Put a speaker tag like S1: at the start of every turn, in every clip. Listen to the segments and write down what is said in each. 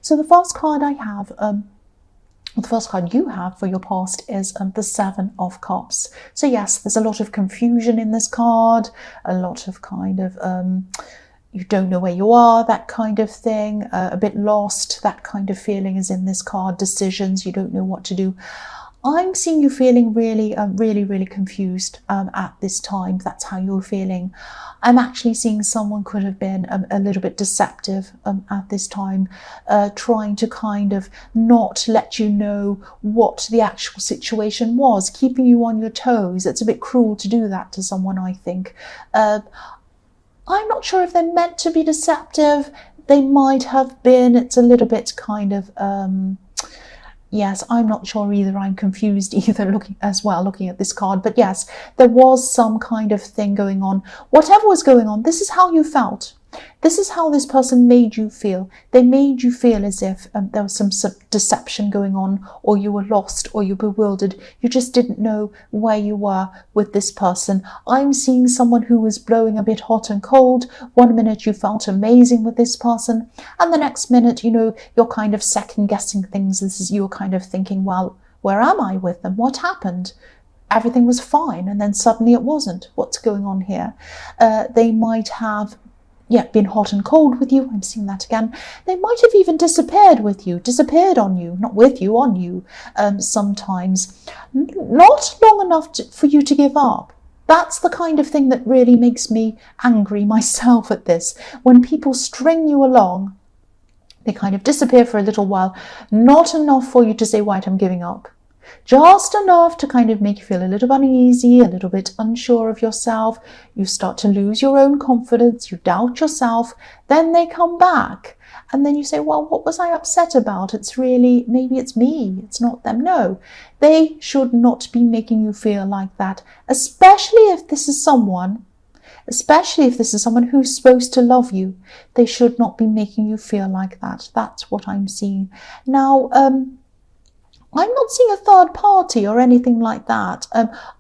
S1: So the first card I have, the first card you have for your past is the Seven of Cups. So yes, there's a lot of confusion in this card, a lot of kind of you don't know where you are, that kind of thing, a bit lost, that kind of feeling is in this card. Decisions, you don't know what to do. I'm seeing you feeling really, really confused at this time. That's how you're feeling. I'm actually seeing someone could have been a little bit deceptive at this time, trying to kind of not let you know what the actual situation was, keeping you on your toes. It's a bit cruel to do that to someone, I think. I'm not sure if they're meant to be deceptive. They might have been. It's a little bit kind of... yes, I'm not sure either. I'm confused either looking at this card. But yes, there was some kind of thing going on. Whatever was going on, this is how you felt. This is how this person made you feel. They made you feel as if there was some deception going on, or you were lost, or you were bewildered. You just didn't know where you were with this person. I'm seeing someone who was blowing a bit hot and cold. One minute you felt amazing with this person, and the next minute, you know, you're kind of second guessing things. You're kind of thinking, well, where am I with them? What happened? Everything was fine, and then suddenly it wasn't. What's going on here? They might have been hot and cold with you. I'm seeing that again. They might have even disappeared with you, disappeared on you, not with you, on you, sometimes. Not long enough for you to give up. That's the kind of thing that really makes me angry myself at this. When people string you along, they kind of disappear for a little while, not enough for you to say, right, I'm giving up. Just enough to kind of make you feel a little uneasy, a little bit unsure of yourself. You start to lose your own confidence, you doubt yourself, then they come back. And then you say, well, what was I upset about? It's really, maybe it's me, it's not them. No, they should not be making you feel like that, especially if this is someone who's supposed to love you. They should not be making you feel like that. That's what I'm seeing. Now, I'm not seeing a third party or anything like that.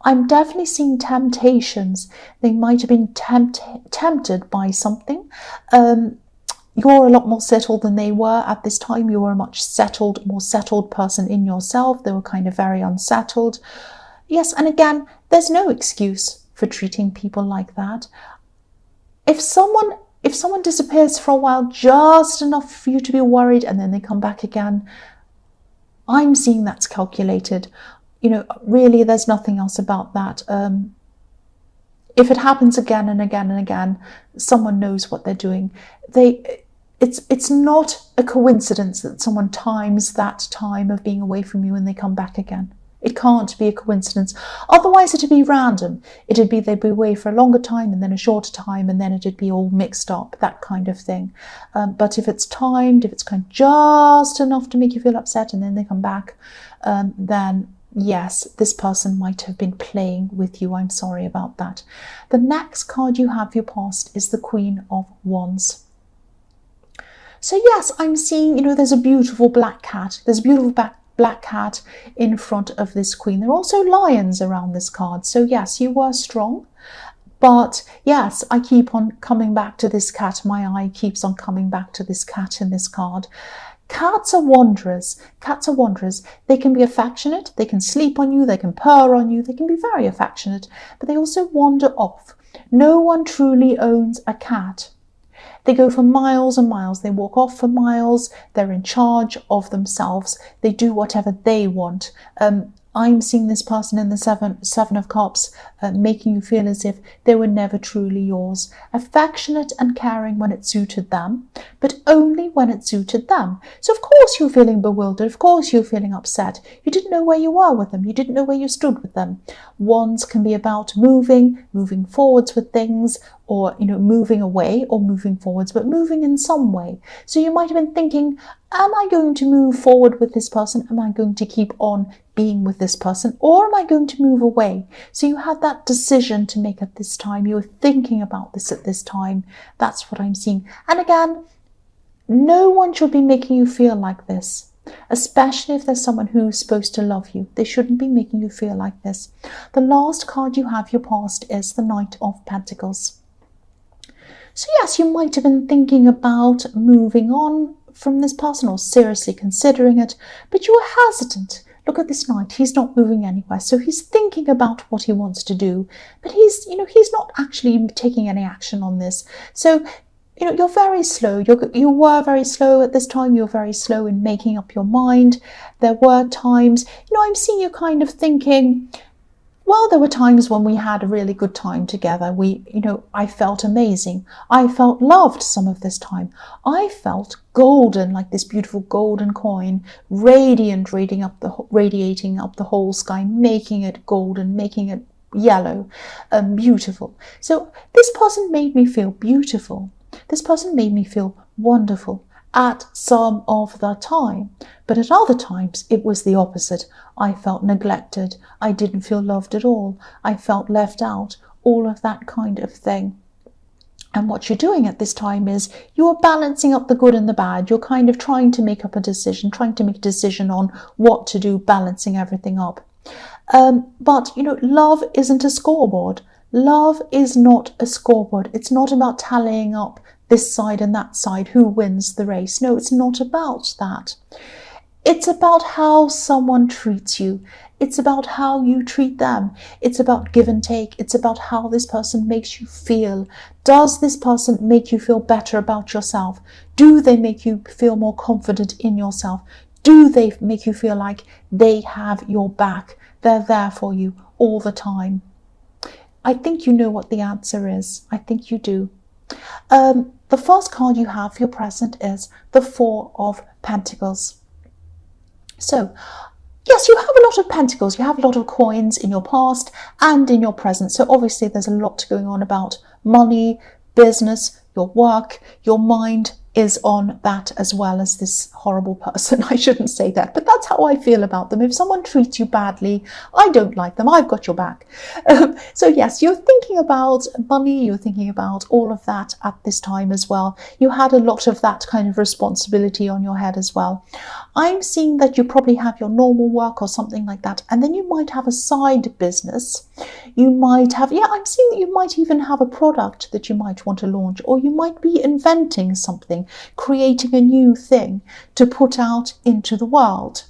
S1: I'm definitely seeing temptations. They might have been tempted by something. You're a lot more settled than they were at this time. You were a much more settled person in yourself. They were kind of very unsettled. Yes, and again, there's no excuse for treating people like that. If someone disappears for a while, just enough for you to be worried, and then they come back again, I'm seeing that's calculated. You know, really, there's nothing else about that. If it happens again and again and again, someone knows what they're doing. It's not a coincidence that someone times that time of being away from you and they come back again. It can't be a coincidence. Otherwise, it'd be random. It'd be they'd be away for a longer time and then a shorter time, and then it'd be all mixed up, that kind of thing. But if it's timed, if it's kind of just enough to make you feel upset and then they come back, then yes, this person might have been playing with you. I'm sorry about that. The next card you have for your past is the Queen of Wands. So yes, I'm seeing, you know, there's a beautiful black cat. There's a beautiful black cat in front of this queen. There are also lions around this card. So yes, you were strong. But yes, I keep on coming back to this cat. My eye keeps on coming back to this cat in this card. Cats are wanderers. Cats are wanderers. They can be affectionate. They can sleep on you. They can purr on you. They can be very affectionate. But they also wander off. No one truly owns a cat. They go for miles and miles. They walk off for miles. They're in charge of themselves. They do whatever they want. I'm seeing this person in the Seven of Cups making you feel as if they were never truly yours. Affectionate and caring when it suited them, but only when it suited them. So of course you're feeling bewildered. Of course you're feeling upset. You didn't know where you were with them. You didn't know where you stood with them. Wands can be about moving forwards with things, or, you know, moving away or moving forwards, but moving in some way. So you might have been thinking, am I going to move forward with this person? Am I going to keep on being with this person? Or am I going to move away? So you had that decision to make at this time. You were thinking about this at this time. That's what I'm seeing. And again, no one should be making you feel like this, especially if there's someone who's supposed to love you. They shouldn't be making you feel like this. The last card you have your past is the Knight of Pentacles. So yes, you might have been thinking about moving on from this person or seriously considering it, but you're hesitant. Look at this knight, he's not moving anywhere. So he's thinking about what he wants to do, but he's not actually taking any action on this. So, you're very slow. You were very slow at this time. You're very slow in making up your mind. There were times, I'm seeing you kind of thinking, well, there were times when we had a really good time together. I felt amazing. I felt loved some of this time. I felt golden, like this beautiful golden coin, radiant, radiating up the whole sky, making it golden, making it yellow, beautiful. So this person made me feel beautiful. This person made me feel wonderful at some of the time, but at other times it was the opposite. I felt neglected. I didn't feel loved at all. I felt left out, all of that kind of thing. And what you're doing at this time is you're balancing up the good and the bad. You're kind of trying to make a decision on what to do, balancing everything up. But love isn't a scoreboard. Love is not a scoreboard. It's not about tallying up this side and that side, who wins the race. No, it's not about that. It's about how someone treats you. It's about how you treat them. It's about give and take. It's about how this person makes you feel. Does this person make you feel better about yourself? Do they make you feel more confident in yourself? Do they make you feel like they have your back? They're there for you all the time. I think you know what the answer is. I think you do. The first card you have for your present is the Four of Pentacles. So, yes, you have a lot of pentacles. You have a lot of coins in your past and in your present. So obviously there's a lot going on about money, business, your work, your mind is on that as well as this horrible person. I shouldn't say that, but that's how I feel about them. If someone treats you badly, I don't like them. I've got your back. So yes, you're thinking about money. You're thinking about all of that at this time as well. You had a lot of that kind of responsibility on your head as well. I'm seeing that you probably have your normal work or something like that. And then you might have a side business. You might have, I'm seeing that you might even have a product that you might want to launch, or you might be inventing something, creating a new thing to put out into the world.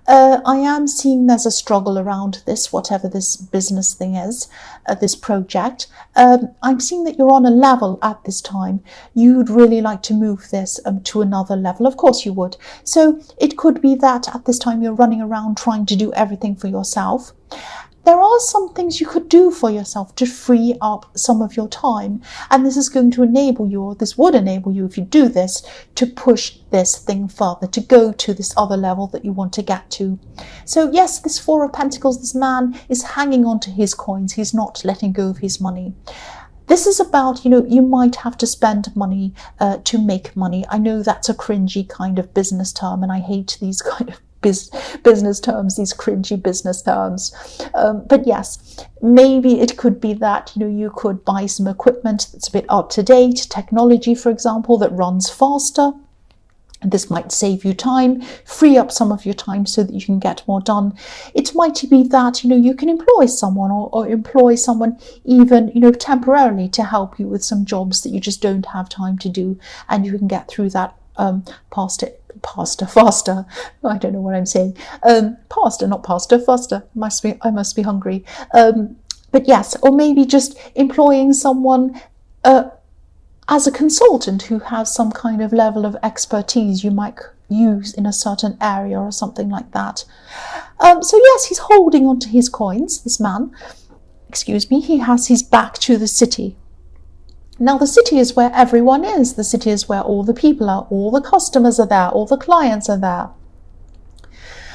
S1: I am seeing there's a struggle around this, whatever this business thing is, this project. I'm seeing that you're on a level at this time. You'd really like to move this to another level. Of course you would. So it could be that at this time you're running around trying to do everything for yourself. There are some things you could do for yourself to free up some of your time. And this is going to enable you, or this would enable you if you do this, to push this thing further, to go to this other level that you want to get to. So yes, this Four of Pentacles, this man is hanging on to his coins. He's not letting go of his money. This is about, you might have to spend money to make money. I know that's a cringy kind of business term, and I hate these kind of business terms, these cringy business terms. But yes, maybe it could be that, you could buy some equipment that's a bit up to date, technology, for example, that runs faster. This might save you time, free up some of your time so that you can get more done. It might be that, you can employ someone or employ someone even, temporarily to help you with some jobs that you just don't have time to do, and you can get through that faster. I don't know what I'm saying. Faster, not pasta, faster. I must be hungry. But yes, or maybe just employing someone as a consultant who has some kind of level of expertise you might use in a certain area or something like that. So yes, he's holding on to his coins, this man. Excuse me, he has his back to the city. Now, the city is where everyone is. The city is where all the people are, all the customers are there, all the clients are there.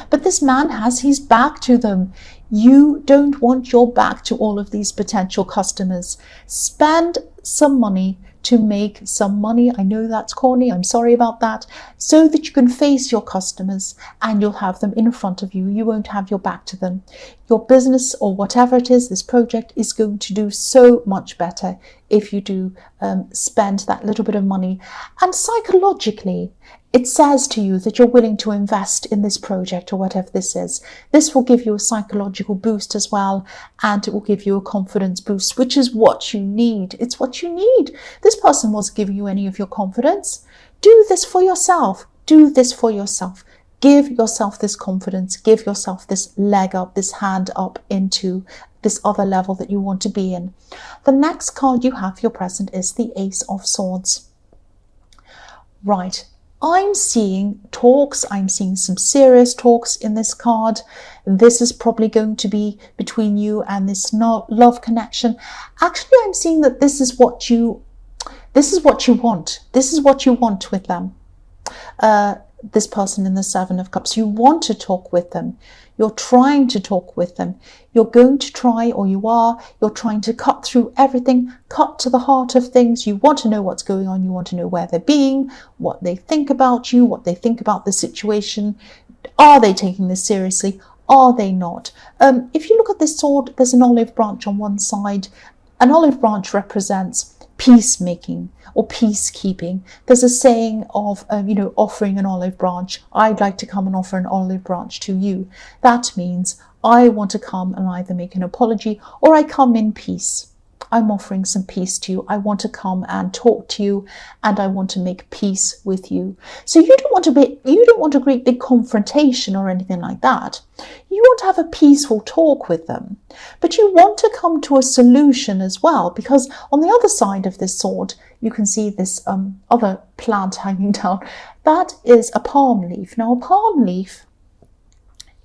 S1: But this man has his back to them. You don't want your back to all of these potential customers. Spend some money to make some money. I know that's corny, I'm sorry about that, so that you can face your customers and you'll have them in front of you. You won't have your back to them. Your business or whatever it is, this project is going to do so much better if you do spend that little bit of money. And psychologically, it says to you that you're willing to invest in this project or whatever this is. This will give you a psychological boost as well, and it will give you a confidence boost, which is what you need. It's what you need. This person wasn't giving you any of your confidence. Do this for yourself. Do this for yourself. Give yourself this confidence. Give yourself this leg up, this hand up into this other level that you want to be in. The next card you have for your present is the Ace of Swords. Right. I'm seeing talks. I'm seeing some serious talks in this card. This is probably going to be between you and this love connection. Actually, I'm seeing that this is what you want. This is what you want with them. This person in the Seven of Cups. You want to talk with them. You're trying to talk with them. You're going to try, or you're trying to cut through everything, cut to the heart of things. You want to know what's going on. You want to know where they're being, what they think about you, what they think about the situation. Are they taking this seriously? Are they not? If you look at this sword, there's an olive branch on one side. An olive branch represents peacemaking or peacekeeping. There's a saying of, offering an olive branch. I'd like to come and offer an olive branch to you. That means I want to come and either make an apology or I come in peace. I'm offering some peace to you. I want to come and talk to you, and I want to make peace with you. So you don't want a great big confrontation or anything like that. You want to have a peaceful talk with them, but you want to come to a solution as well, because on the other side of this sword, you can see this other plant hanging down. That is a palm leaf. Now, a palm leaf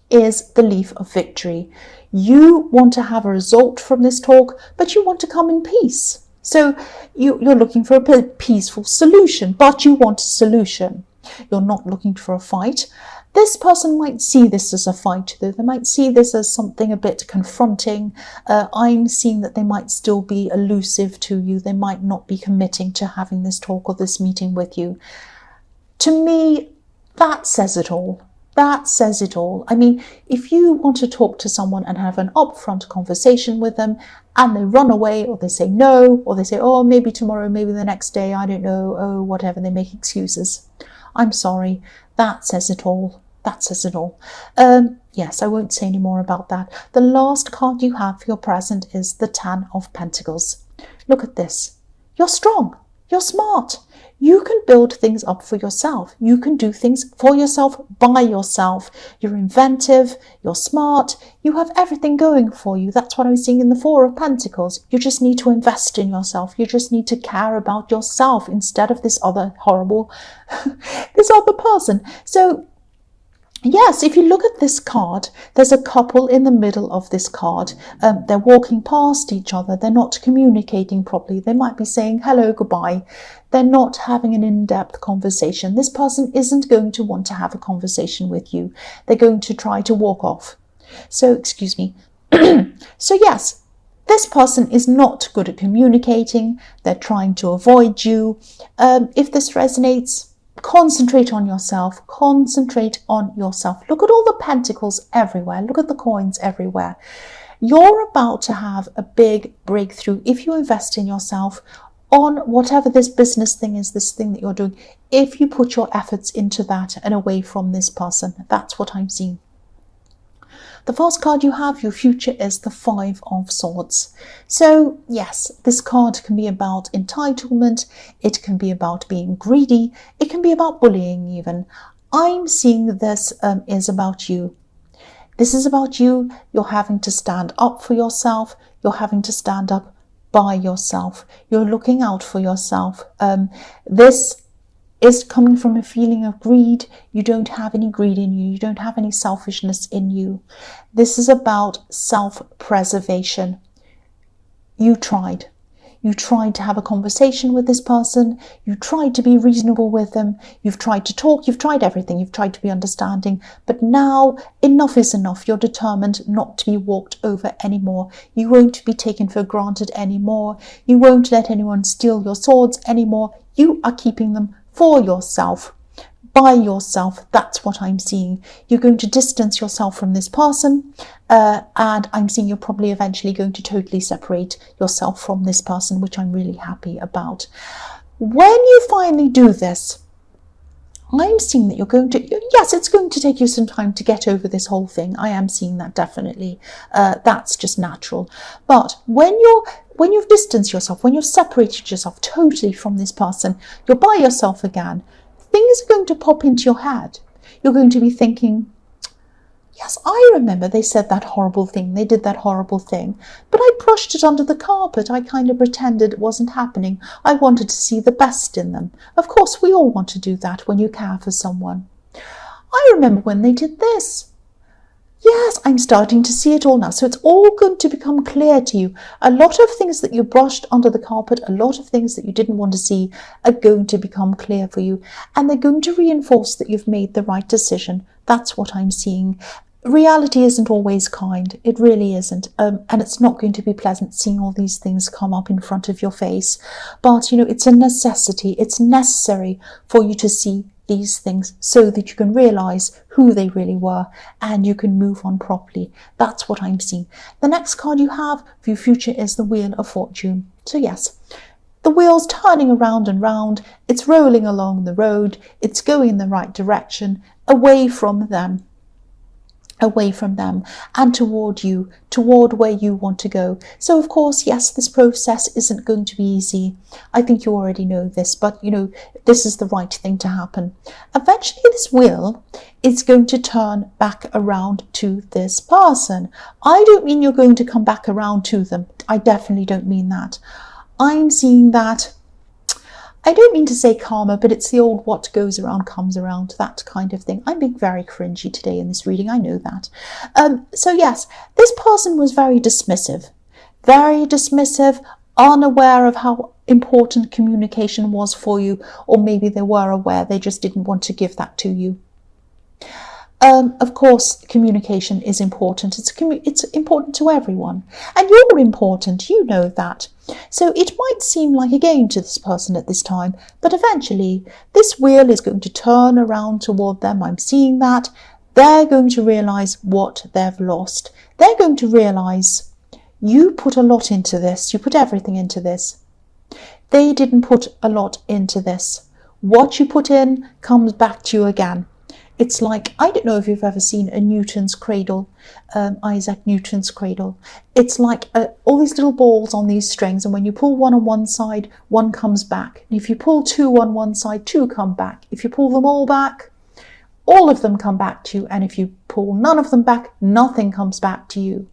S1: is the leaf of victory. You want to have a result from this talk, but you want to come in peace. So you're looking for a peaceful solution, but you want a solution. You're not looking for a fight. This person might see this as a fight, though. They might see this as something a bit confronting. I'm seeing that they might still be elusive to you. They might not be committing to having this talk or this meeting with you. To me, that says it all. That says it all. I mean, if you want to talk to someone and have an upfront conversation with them and they run away, or they say no, or they say, oh, maybe tomorrow, maybe the next day, I don't know, oh, whatever, they make excuses. I'm sorry. That says it all. That says it all. Yes, I won't say any more about that. The last card you have for your present is the Ten of Pentacles. Look at this. You're strong. You're smart. You can build things up for yourself. You can do things for yourself, by yourself. You're inventive, you're smart, you have everything going for you. That's what I was seeing in the Four of Pentacles. You just need to invest in yourself. You just need to care about yourself instead of this other horrible, this other person. So yes, if you look at this card, there's a couple in the middle of this card. They're walking past each other. They're not communicating properly. They might be saying hello, goodbye. They're not having an in-depth conversation. This person isn't going to want to have a conversation with you. They're going to try to walk off. So, excuse me. So yes, this person is not good at communicating. They're trying to avoid you. If this resonates, concentrate on yourself. Concentrate on yourself. Look at all the pentacles everywhere. Look at the coins everywhere. You're about to have a big breakthrough if you invest in yourself on whatever this business thing is, this thing that you're doing. If you put your efforts into that and away from this person, that's what I'm seeing. The first card you have, your future, is the Five of Swords. So yes, this card can be about entitlement. It can be about being greedy. It can be about bullying even. I'm seeing this is about you. This is about you. You're having to stand up for yourself. You're having to stand up by yourself. You're looking out for yourself. This is coming from a feeling of greed. You don't have any greed in you. You don't have any selfishness in you. This is about self-preservation. You tried. You tried to have a conversation with this person. You tried to be reasonable with them. You've tried to talk. You've tried everything. You've tried to be understanding. But now enough is enough. You're determined not to be walked over anymore. You won't be taken for granted anymore. You won't let anyone steal your swords anymore. You are keeping them for yourself, by yourself. That's what I'm seeing. You're going to distance yourself from this person, and I'm seeing you're probably eventually going to totally separate yourself from this person, which I'm really happy about. When you finally do this, I'm seeing that you're going to, yes, it's going to take you some time to get over this whole thing. I am seeing that definitely. That's just natural. But when you've distanced yourself, when you've separated yourself totally from this person, you're by yourself again, things are going to pop into your head. You're going to be thinking, yes, I remember they said that horrible thing. They did that horrible thing. But I brushed it under the carpet. I kind of pretended it wasn't happening. I wanted to see the best in them. Of course, we all want to do that when you care for someone. I remember when they did this. Yes, I'm starting to see it all now. So it's all going to become clear to you. A lot of things that you brushed under the carpet, a lot of things that you didn't want to see are going to become clear for you. And they're going to reinforce that you've made the right decision. That's what I'm seeing. Reality isn't always kind. It really isn't. And it's not going to be pleasant seeing all these things come up in front of your face. But, it's a necessity. It's necessary for you to see these things so that you can realize who they really were and you can move on properly. That's what I'm seeing. The next card you have for your future is the Wheel of Fortune. So yes, the wheel's turning around and round. It's rolling along the road. It's going in the right direction, away from them and toward you, toward where you want to go. So of course, yes, this process isn't going to be easy. I think you already know this, but this is the right thing to happen. Eventually this wheel is going to turn back around to this person. I don't mean you're going to come back around to them. I definitely don't mean that. I'm seeing that, I don't mean to say karma, but it's the old what goes around comes around, that kind of thing. I'm being very cringy today in this reading, I know that. So yes, this person was very dismissive, unaware of how important communication was for you, or maybe they were aware, they just didn't want to give that to you. Of course, communication is important. It's important to everyone. And you're important, you know that. So it might seem like a game to this person at this time, but eventually this wheel is going to turn around toward them. I'm seeing that. They're going to realize what they've lost. They're going to realize you put a lot into this. You put everything into this. They didn't put a lot into this. What you put in comes back to you again. It's like, I don't know if you've ever seen a Newton's cradle, Isaac Newton's cradle. It's like all these little balls on these strings, and when you pull one on one side, one comes back. And if you pull two on one side, two come back. If you pull them all back, all of them come back to you. And if you pull none of them back, nothing comes back to you.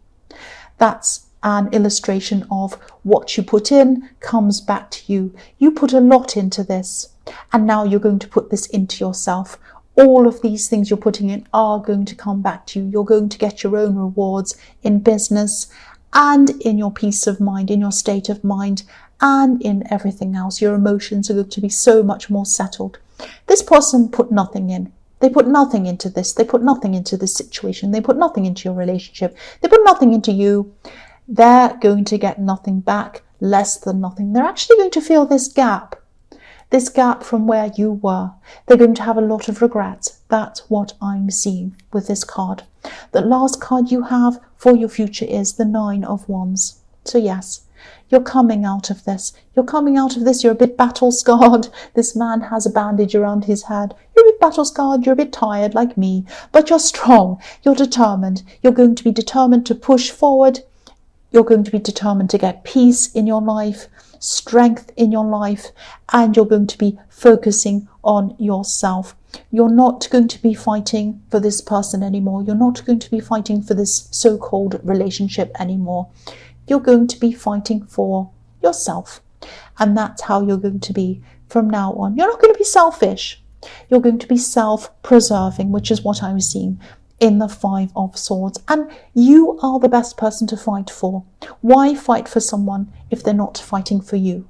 S1: That's an illustration of what you put in comes back to you. You put a lot into this, and now you're going to put this into yourself. All of these things you're putting in are going to come back to you. You're going to get your own rewards in business and in your peace of mind, in your state of mind, and in everything else. Your emotions are going to be so much more settled. This person put nothing in. They put nothing into this. They put nothing into this situation. They put nothing into your relationship. They put nothing into you. They're going to get nothing back, less than nothing. They're actually going to feel this gap from where you were. They're going to have a lot of regrets. That's what I'm seeing with this card. The last card you have for your future is the 9 of Wands. So yes, you're coming out of this. You're coming out of this. You're a bit battle scarred. This man has a bandage around his head. You're a bit battle scarred. You're a bit tired like me, but you're strong. You're determined. You're going to be determined to push forward. You're going to be determined to get peace in your life, strength in your life, and you're going to be focusing on yourself. You're not going to be fighting for this person anymore. You're not going to be fighting for this so-called relationship anymore. You're going to be fighting for yourself. And that's how you're going to be from now on. You're not going to be selfish. You're going to be self-preserving, which is what I'm seeing in the 5 of Swords. And you are the best person to fight for. Why fight for someone if they're not fighting for you?